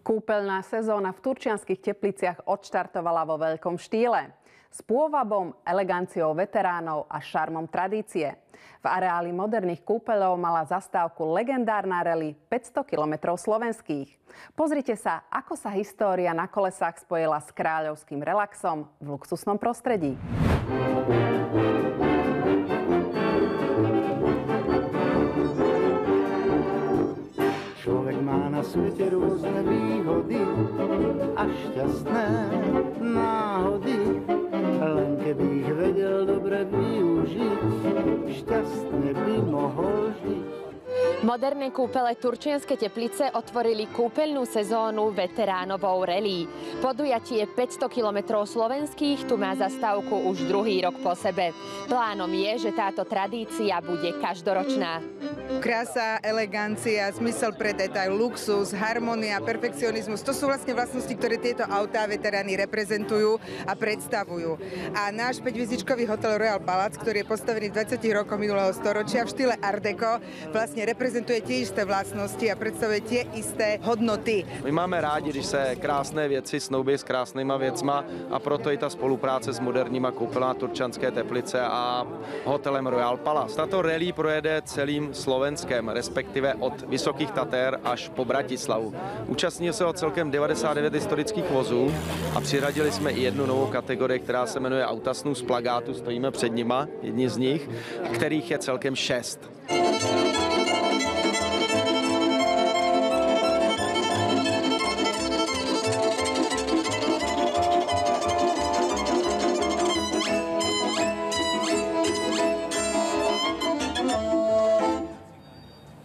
Kúpeľná sezóna v Turčianskych Tepliciach odštartovala vo veľkom štýle. S pôvabom, eleganciou veteránov a šarmom tradície. V areáli moderných kúpeľov mala zastávku legendárna rally 500 kilometrov slovenských. Pozrite sa, ako sa história na kolesách spojila s kráľovským relaxom v luxusnom prostredí. Človek má na svete rôzne výhody a šťastné náhody. Len keby ich vedel dobre využiť, šťastne by mohol žiť. Moderné kúpele Turčianske Teplice otvorili kúpeľnú sezónu veteránovou rally. Podujatie 500 kilometrov slovenských tu má zastávku už druhý rok po sebe. Plánom je, že táto tradícia bude každoročná. Krása, elegancia, zmysel pre detail, luxus, harmónia, perfekcionizmus. To sú vlastne vlastnosti, ktoré tieto autá veteráni reprezentujú a predstavujú. A náš 5-hviezdičkový hotel Royal Palace, ktorý je postavený v 20 rokoch minulého storočia v štýle Art Deco, vlastne reprezentuje tie isté vlastnosti a predstavuje tie isté hodnoty. My máme rádi, když se krásné věci snoubí s krásnýma věcma a proto i ta spolupráce s moderníma koupelama Turčianské Teplice a hotelem Royal Palace. Tato rally projede celým Slovenskem, respektive od Vysokých Tater až po Bratislavu. Účastní se ho celkem 99 historických vozů a přiradili jsme i jednu novou kategorii, která se jmenuje Auta snů z plagátu, stojíme před nima, jedni z nich, kterých je celkem 6.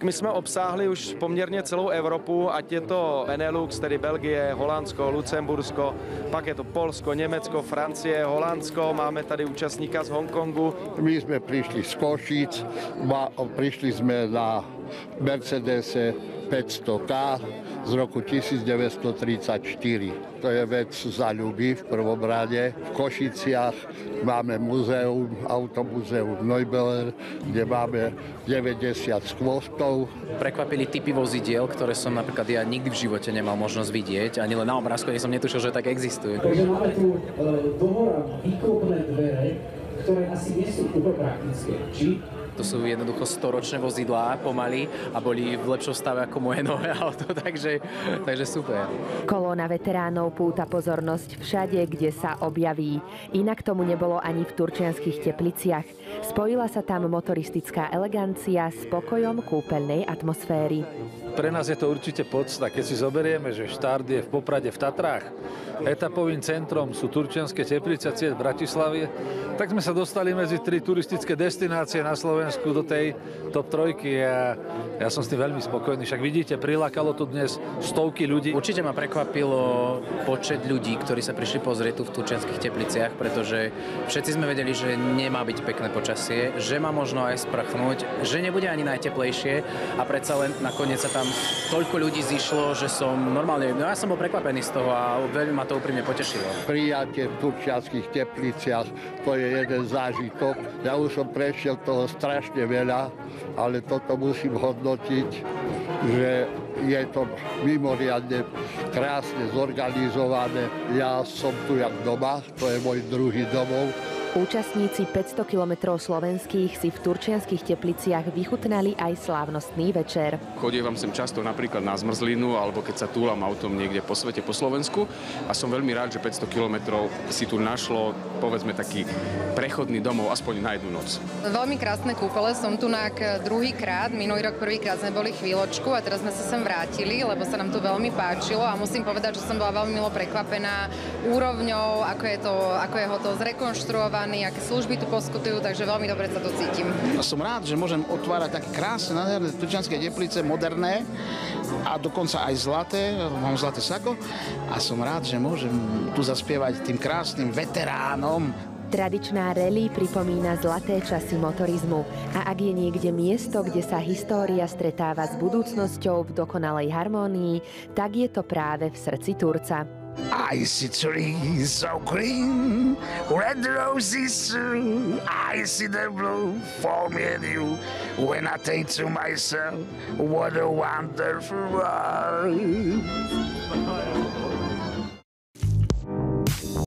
My jsme obsáhli už poměrně celou Evropu, ať je to Benelux, tedy Belgie, Holandsko, Lucembursko, pak je to Polsko, Německo, Francie, Holandsko, máme tady účastníka z Hongkongu. My sme prišli z Košíc, prišli sme na Mercedese 500K z roku 1934. To je vec záľuby v prvom rade. V Košiciach máme muzeum, automuzeum Neubeller, kde máme 90 skvostov. Prekvapili typy vozidiel, ktoré som napríklad ja nikdy v živote nemal možnosť vidieť. Ani len na obrázku, som netušil, že tak existujú. Takže máme tu dohora výkopné dvere, ktoré asi nie sú úplne praktické. To sú jednoducho storočné vozidlá pomaly a boli v lepšom stave ako moje nové auto, takže super. Kolóna veteránov púta pozornosť všade, kde sa objaví. Inak tomu nebolo ani v Turčianskych Tepliciach. Spojila sa tam motoristická elegancia s pokojom kúpeľnej atmosféry. Pre nás je to určite podsta, keď si zoberieme, že štart je v Poprade v Tatrách, etapovým centrom sú Turčianske Teplice, cieľ Bratislavy, tak sme sa dostali medzi 3 turistické destinácie na Slovensku do tej top 3 a ja som s tým veľmi spokojný. Však vidíte, prilákalo tu dnes stovky ľudí. Určite ma prekvapilo počet ľudí, ktorí sa prišli pozrieť tu v Turčianskych Tepliciach, pretože všetci sme vedeli, že nemá byť pekné počasie, že má možno aj sprchnúť, že nebude ani najteplejšie a predsa len nakoniec sa tam toľko ľudí zišlo, že som normálne, ja som bol prekvapený z toho a veľmi ma to úprimne potešilo. Prijatie v Turčianskych Tepliciach, to je jeden zážitok. Ja už som prešiel toho strašne veľa, ale toto musím hodnotiť, že je to mimoriadne krásne zorganizované. Ja som tu jak doma, to je môj druhý domov. Účastníci 500 kilometrov slovenských si v Turčianskych Tepliciach vychutnali aj slávnostný večer. Chodievam sem často napríklad na zmrzlinu, alebo keď sa túlam autom niekde po svete, po Slovensku. A som veľmi rád, že 500 kilometrov si tu našlo, povedzme, taký prechodný domov, aspoň na jednu noc. Veľmi krásne kúpele, som tu druhýkrát, minulý rok prvýkrát sme boli chvíľočku a teraz sme sa sem vrátili, lebo sa nám tu veľmi páčilo a musím povedať, že som bola veľmi milo prekvapená úrovňou, ako je hotel zrekonštruovaný, aké služby tu poskytujú, takže veľmi dobre sa tu cítim. Som rád, že môžem otvárať také krásne, nádherné Turčianske Teplice, moderné a dokonca aj zlaté, mám zlaté sako a som rád, že môžem tu zaspievať tým krásnym veteránom. Tradičná rally pripomína zlaté časy motorizmu a ak je niekde miesto, kde sa história stretáva s budúcnosťou v dokonalej harmónii, tak je to práve v srdci Turca. I see trees so green, red roses too. I see the blue for me and you. When I think to myself, what a wonderful world.